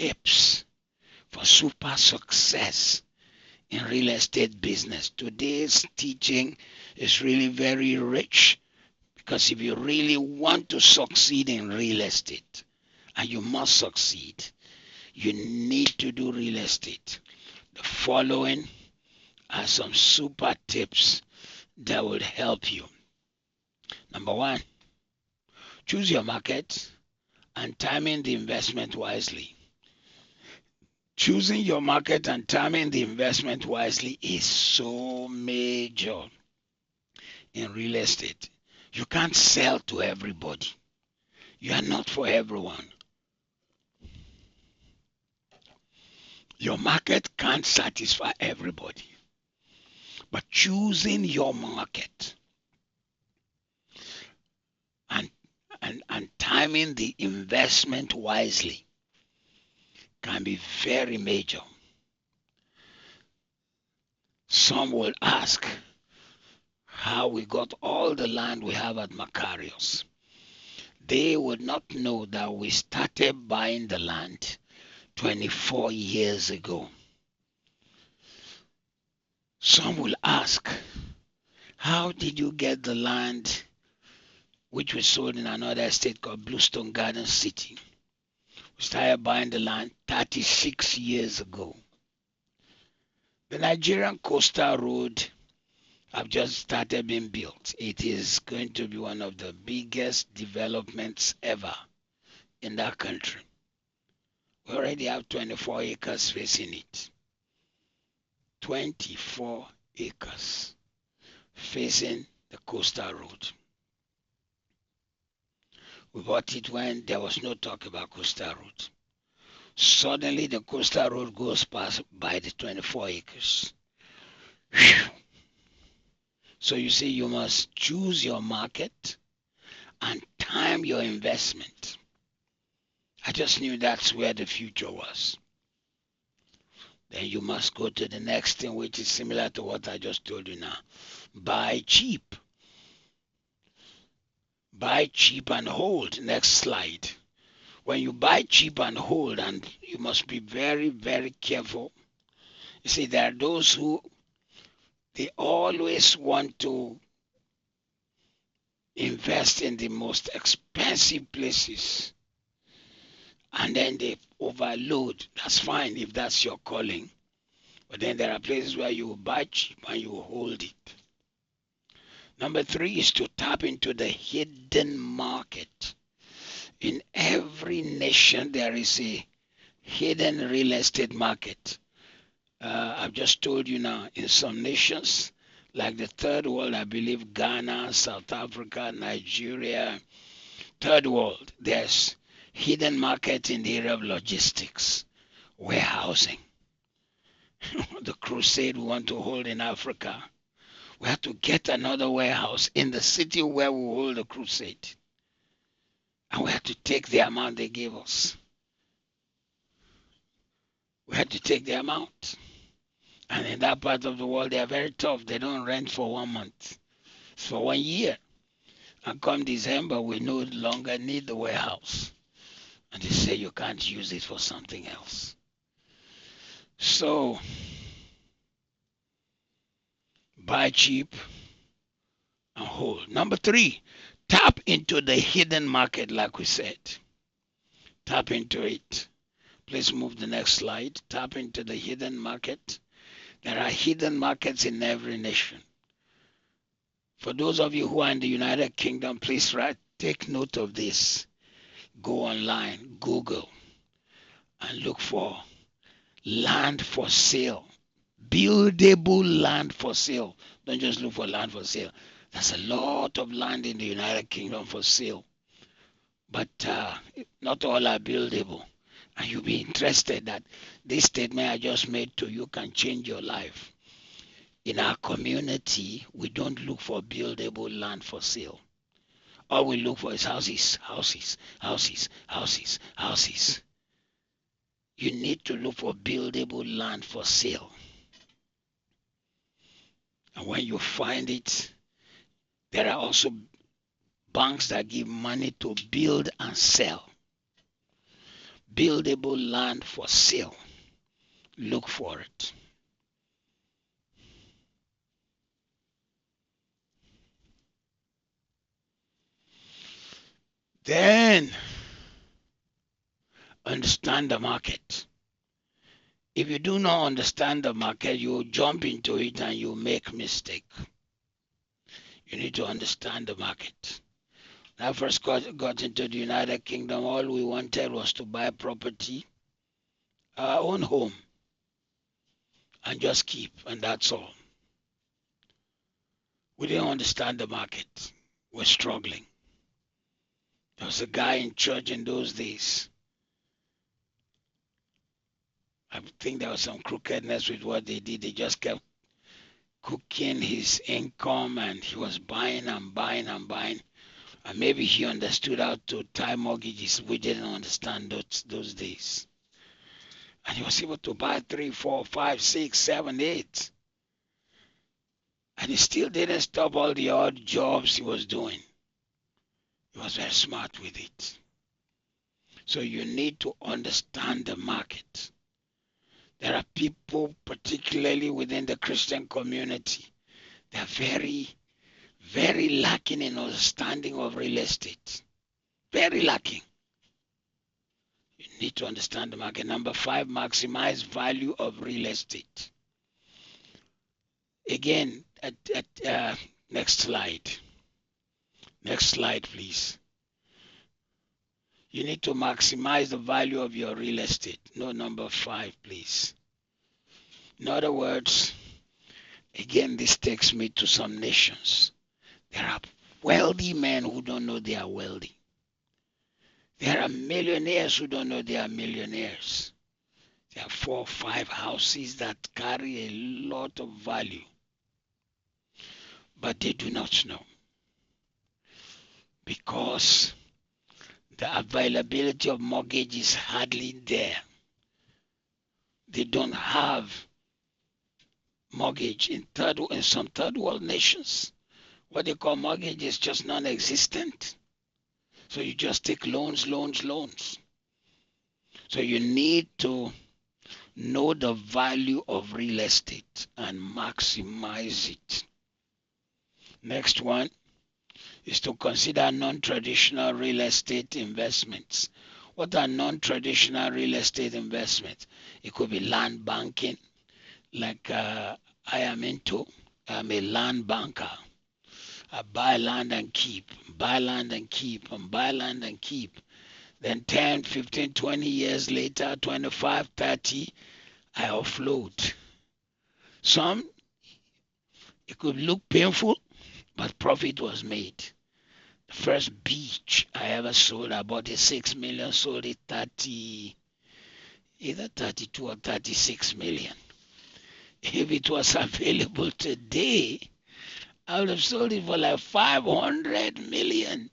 tips for super success in real estate business. Today's teaching is really very rich because if you really want to succeed in real estate, and you must succeed, you need to do real estate. The following are some super tips that will help you. Number one, choose your market and timing the investment wisely. Choosing your market and timing the investment wisely is so major in real estate. You can't sell to everybody. You are not for everyone. Your market can't satisfy everybody. But choosing your market and, and timing the investment wisely can be very major. Some will ask how we got all the land we have at Macarius. They would not know that we started buying the land 24 years ago. Some will ask, how did you get the land which we sold in another estate called Bluestone Garden City? We started buying the land 36 years ago. The Nigerian Coastal Road have just started being built. It is going to be one of the biggest developments ever in that country. We already have 24 acres facing it. 24 acres facing the Coastal Road. We bought it when there was no talk about Coastal Road. Suddenly the Coastal Road goes past by the 24 acres. Whew. So you see, you must choose your market and time your investment. I just knew that's where the future was. Then you must go to the next thing, which is similar to what I just told you now. Buy cheap. Buy cheap and hold. Next slide. When you buy cheap and hold, and you must be very, very careful. You see, there are those who they always want to invest in the most expensive places, and then they overload. That's fine if that's your calling. But then there are places where you buy cheap and you hold it. Number three is to tap into the hidden market. In every nation, there is a hidden real estate market. I've just told you now, in some nations, like the third world, I believe Ghana, South Africa, Nigeria, third world, there's hidden market in the area of logistics, warehousing. The crusade we want to hold in Africa, we have to get another warehouse in the city where we hold the crusade. And we have to take the amount they gave us. We had to take the amount. And in that part of the world, they are very tough. They don't rent for 1 month. It's for 1 year. And come December, we no longer need the warehouse. And they say you can't use it for something else. So, buy cheap and hold. Number three, tap into the hidden market, like we said. Tap into it. Please move the next slide. Tap into the hidden market. There are hidden markets in every nation. For those of you who are in the United Kingdom, please take note of this. Go online, Google, and look for land for sale. Buildable land for sale. Don't just look for land for sale. There's a lot of land in the United Kingdom for sale. But not all are buildable. And you'll be interested that this statement I just made to you can change your life. In our community, we don't look for buildable land for sale. All we look for is houses, houses, houses, houses, houses. You need to look for buildable land for sale. And when you find it, there are also banks that give money to build and sell. buildable land for sale. Look for it. Then understand the market. If you do not understand the market, you jump into it and you make mistake. You need to understand the market. When I first got into the United Kingdom, all we wanted was to buy property, our own home, and just keep, and that's all. We didn't understand the market. We're struggling. There was a guy in church in those days. I think there was some crookedness with what they did. They just kept cooking his income and he was buying and buying and buying. And maybe he understood how to tie mortgages. We didn't understand those days. And he was able to buy 3, 4, 5, 6, 7, 8. And he still didn't stop all the odd jobs he was doing. He was very smart with it. So you need to understand the market. There are people, particularly within the Christian community, they're very, very lacking in understanding of real estate. Very lacking. You need to understand the market. Number 5, maximize value of real estate. Again, next slide. Next slide, please. You need to maximize the value of your real estate. No, number 5, please. In other words, again, this takes me to some nations. There are wealthy men who don't know they are wealthy. There are millionaires who don't know they are millionaires. There are 4 or 5 houses that carry a lot of value, but they do not know because the availability of mortgage is hardly there. They don't have mortgage in some third world nations. What they call mortgage is just non-existent. So you just take loans. So you need to know the value of real estate and maximize it. Next one is to consider non-traditional real estate investments. What are non-traditional real estate investments? It could be land banking, like I am into. I'm a land banker. I buy land and keep, buy land and keep, and buy land and keep. Then 10, 15, 20 years later, 25, 30, I offload. Some, it could look painful, but profit was made. The first beach I ever sold, I bought it 6 million, sold it either 32 or 36 million. If it was available today, I would have sold it for like 500 million.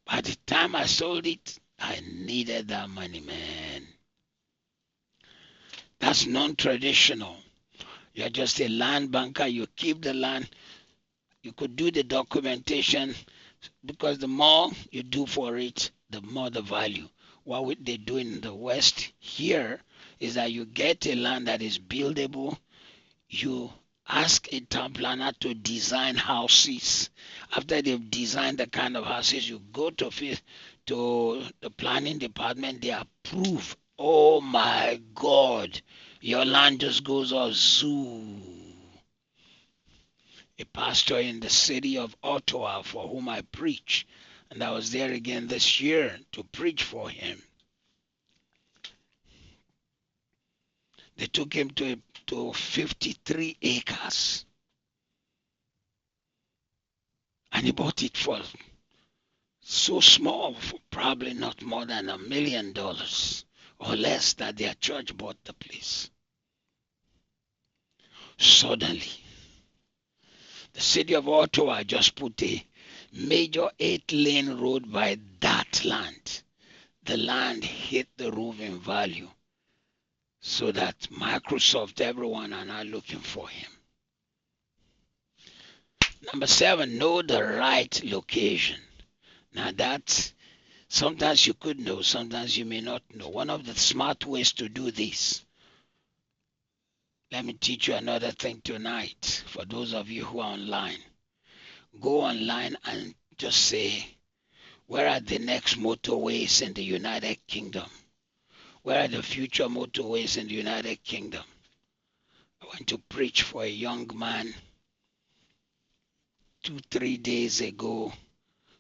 By the time I sold it, I needed that money, man. That's non-traditional. You're just a land banker. You keep the land. You could do the documentation because the more you do for it, the more the value. What they do in the West here is that you get a land that is buildable. You ask a town planner to design houses. After they've designed the kind of houses, you go to the planning department. They approve. Oh my God, your land just goes off zoo. A pastor in the city of Ottawa for whom I preach, and I was there again this year to preach for him. They took him to 53 acres. And he bought it for so small, for probably not more than $1 million or less, that their church bought the place. Suddenly, the city of Ottawa just put a major 8-lane road by that land. The land hit the roof in value, so that Microsoft, everyone are now looking for him. Number 7, know the right location. Now that's Sometimes you could know, sometimes you may not know. One of the smart ways to do this, let me teach you another thing tonight. For those of you who are online, go online and just say, where are the next motorways in the United Kingdom? Where are the future motorways in the United Kingdom? I went to preach for a young man 2, 3 days ago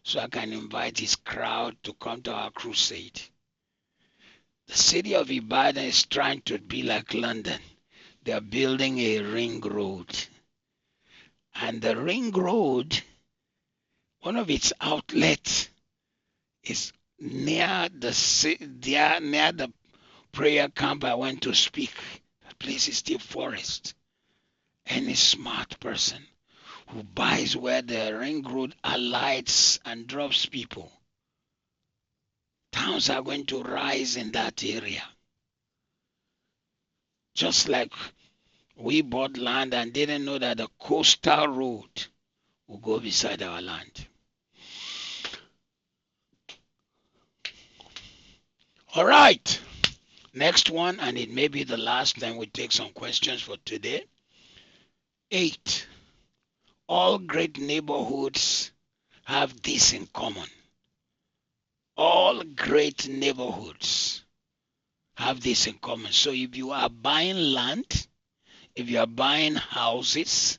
so I can invite his crowd to come to our crusade. The city of Ibadan is trying to be like London. They are building a ring road. And the ring road, one of its outlets is near the prayer camp I went to speak. That place is still forest. Any smart person who buys where the ring road alights and drops people, towns are going to rise in that area. Just like we bought land and didn't know that the coastal road will go beside our land. All right. Next one, and it may be the last, then we take some questions for today. 8. All great neighborhoods have this in common. All great neighborhoods have this in common. So if you are buying land, if you are buying houses,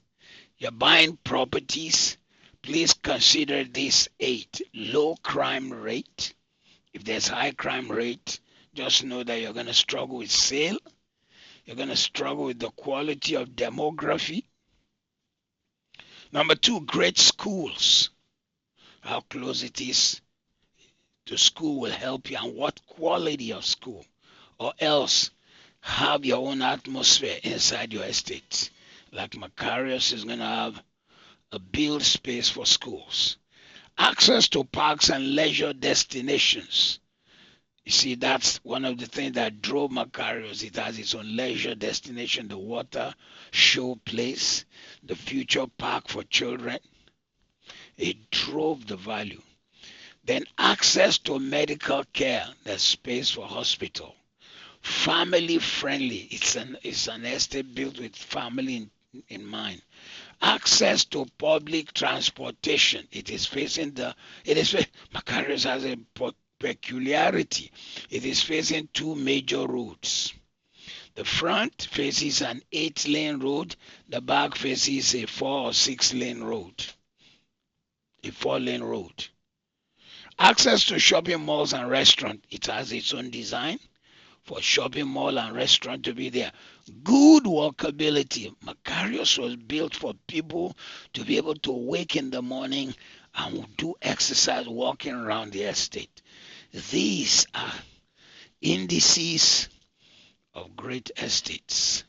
you're buying properties, please consider this 8. Low crime rate. If there's high crime rate, just know that you're going to struggle with sale. You're going to struggle with the quality of demography. Number 2, great schools. How close it is to school will help you, and what quality of school. Or else, have your own atmosphere inside your estate. Like Macarius is going to have a build space for schools. Access to parks and leisure destinations. You see, that's one of the things that drove Macarius. It has its own leisure destination, the water show place, the future park for children. It drove the value. Then access to medical care, there's space for hospital. Family friendly, it's an estate built with family in mind. Access to public transportation, Macarius has a peculiarity. It is facing 2 major roads. The front faces an 8-lane road, the back faces a 4 or 6-lane road, a 4-lane road. Access to shopping malls and restaurants, it has its own design for shopping mall and restaurant to be there. Good walkability. Macarius was built for people to be able to wake in the morning and do exercise walking around the estate. These are indices of great estates.